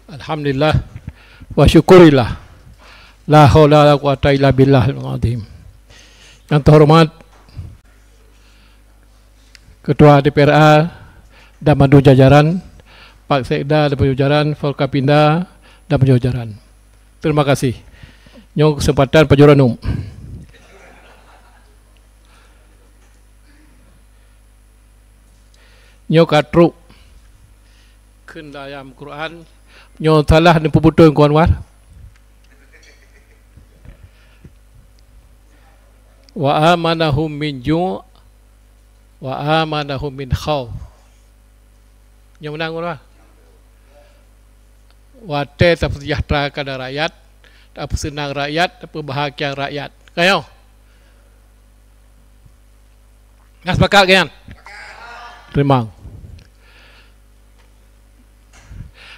Alhamdulillah wa syukurillah. La haula wala quwata illa billahil azim. Yang terhormat Ketua DPRA dan Mandu Jajaran, Pak Sekda dan Jajaran, Forkapinda dan Jajaran. Terima kasih. Nyong kesempatan Pajuranum. Nyong katruk kendayam Quran. Nyong salah ni puputul kuan war. Wa amanahum min ju' wa amanahum min khawf. Nyong menang war. Wa te tak sejahtera kepada rakyat, tak senang rakyat, tak bahagia rakyat. Kayo. Ngas sepakat kan? Terima.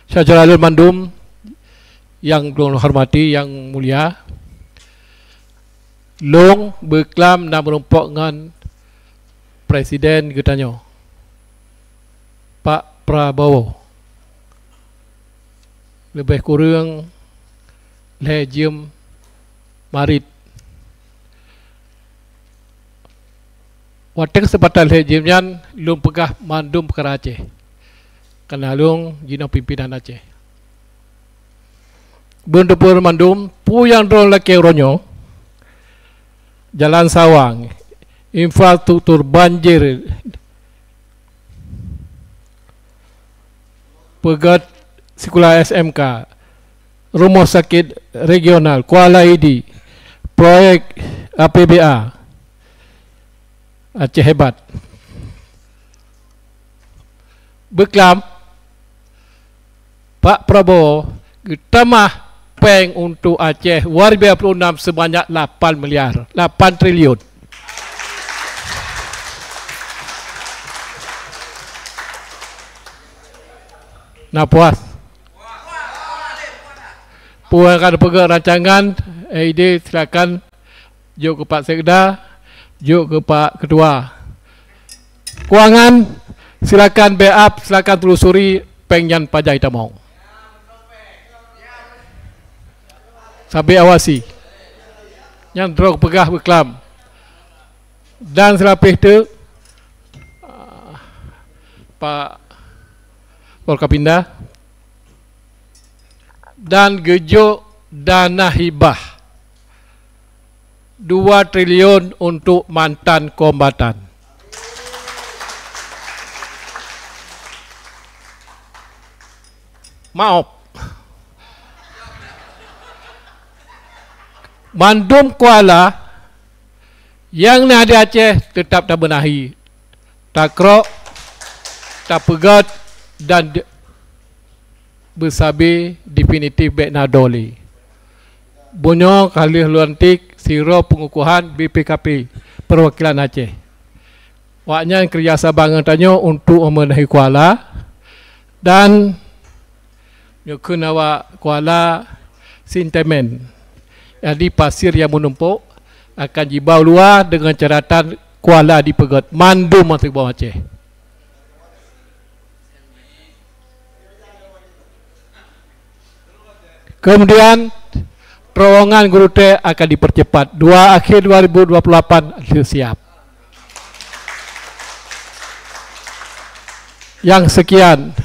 Syekh Jalalul Mandum yang hormati, yang mulia, long berkelam dan menumpuk dengan Presiden katanya Pak Prabowo lebih kurang legium marit waktu kesempatan legiumnya lung pegah mandum perkara Aceh kerana lung jina pimpinan Aceh berdepur mandum puyang drone laki ronyo Jalan Sawang, infrastruktur banjir, pegat sekolah SMK, rumah sakit regional, Kuala ID, proyek APBA, Aceh hebat. Berkelam, Pak Prabowo tambah peng untuk Aceh warga 26 sebanyak 8 miliar, 8 triliun. Nak puas? Puan akan pegang rancangan ide silakan juk ke Pak Sekda, juk ke Pak Ketua. Kewangan silakan backup, silakan telusuri pengyan pajak hitamau. Sampai awasi yang drog pegah berkelam dan selepas itu Pak Forkapinda dan gejuk dana hibah 2 triliun untuk mantan kombatan. Maaf, Mandum Kuala yang ada Aceh tetap tak benahi, tak krok, tak pegat dan bersabi definitif bekna doli. Bunyo kali luantik siro pengukuhan BPKP perwakilan Aceh. Waknya kerjasama bangun tanyo untuk memenuhi Kuala dan nyukun awak Kuala Sintemen. Jadi pasir yang menumpuk akan dibau luar dengan caratan Kuala dipegat Mandum masuk bawah Aceh. Kemudian terowongan Gurute akan dipercepat 2 akhir 2028 siap. Yang sekian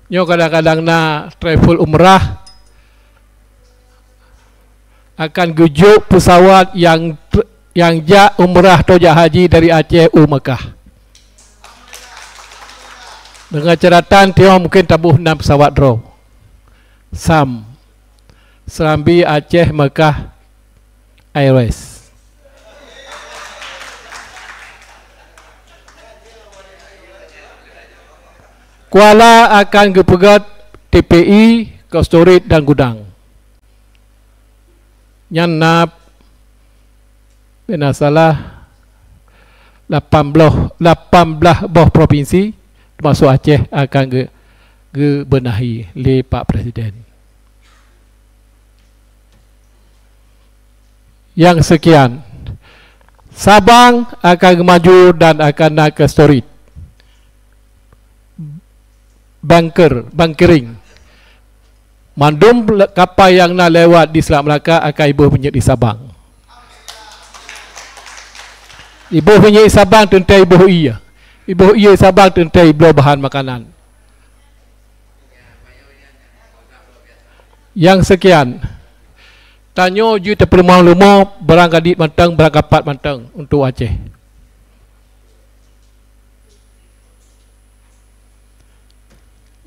nyo kadang-kadang na travel umrah akan gejuk pesawat yang jak umrah atau jak haji dari Aceh Mekah. Dengan catatan dia mungkin tabuh 6 pesawat draw. SAM Serambi Aceh Mekah Airways. Kuala akan kepegat TPI, Kostorit dan Gudang. Yang nap bina salah 18 buah provinsi termasuk Aceh akan benahi oleh Pak Presiden. Yang sekian, Sabang akan maju dan akan naik ke Storit. Bunkering Mandum kapal yang nak lewat di Selat Melaka akan ibu punya di Sabang. Ibu punya di Sabang tentai ibu iya. Ibu iya Sabang tentai ibu bahan makanan. Yang sekian. Tanyo ju terpeluang lumo berang kadit manteng berang kapat manteng untuk Aceh.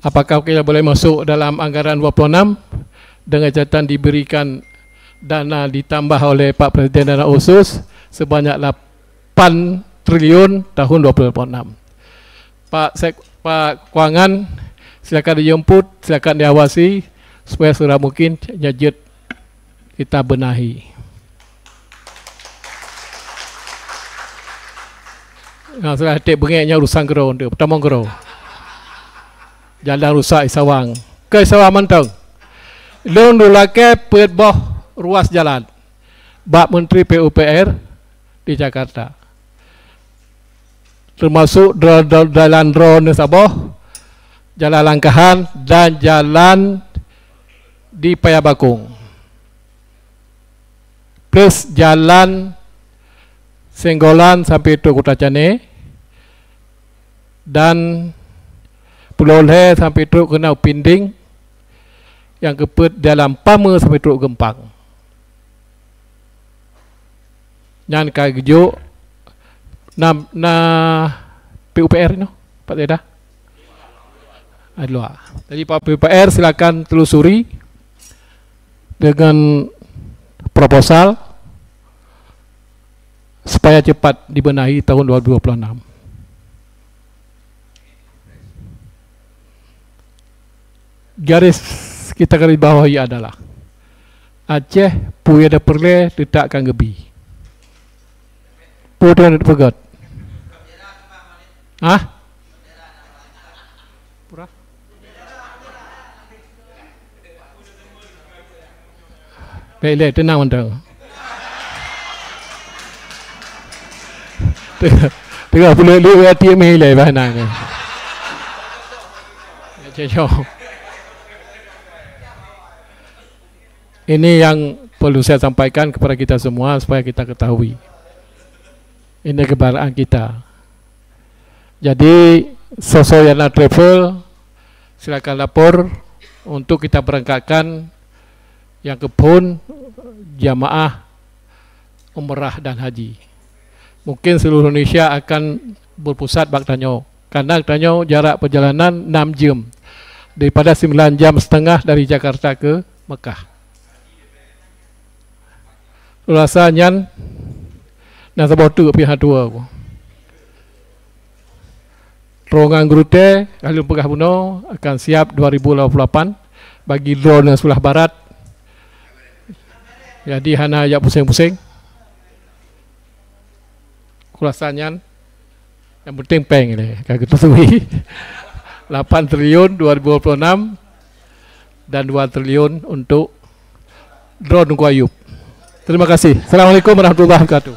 Apakah kita boleh masuk dalam anggaran 26 dengan catatan diberikan dana ditambah oleh Pak Presiden dana khusus sebanyak 8 triliun tahun 2026. Pak Kuangan, silakan dijemput, silakan diawasi supaya segera mungkin nyajut kita benahi. Nah, setelah hati bengeknya urusan gerau, pertama gerau. Jalan rusak Isawang. Ke Isawang Menteng. Lung dulake boh ruas jalan. Bak Menteri PUPR di Jakarta. Termasuk jalan drone Sabah, jalan Langkahan dan jalan di Payabakung. Plus jalan Senggolan sampai ke Kota Cane dan Pulau Le sampai truk kena Pinding, yang keput dalam Pama sampai truk Gempang. Nyan kagejo na PUPR no Pak Leda. Adluah. Jadi Pak PUPR silakan telusuri dengan proposal supaya cepat dibenahi tahun 2026. Garis kita garis bawahi adalah Aceh puya ada perle letakkan gebi. Puya ada pegat. Ah? Pura? Baiklah, tenang mentang. Tengah pula lu hati mehilai bahannya. Jauh. Ini yang perlu saya sampaikan kepada kita semua supaya kita ketahui. Ini kebalaan kita. Jadi sosok yang nak travel silakan lapor untuk kita berangkatkan yang kebun jamaah umrah dan haji. Mungkin seluruh Indonesia akan berpusat bak Tanyo. Karena Tanyo jarak perjalanan 6 jam daripada 9 jam setengah dari Jakarta ke Mekah. Rasanya nak sebab tu pihak tua aku. Terowongan Grute Kalium Pegah Buno akan siap 2088 bagi drone yang sebelah barat. Jadi hana ajak pusing-pusing. Kulasannya yang penting peng ni kagak tersuwi. 8 triliun 2026 dan 2 triliun untuk drone Kuayub. Terima kasih. Assalamualaikum warahmatullahi wabarakatuh.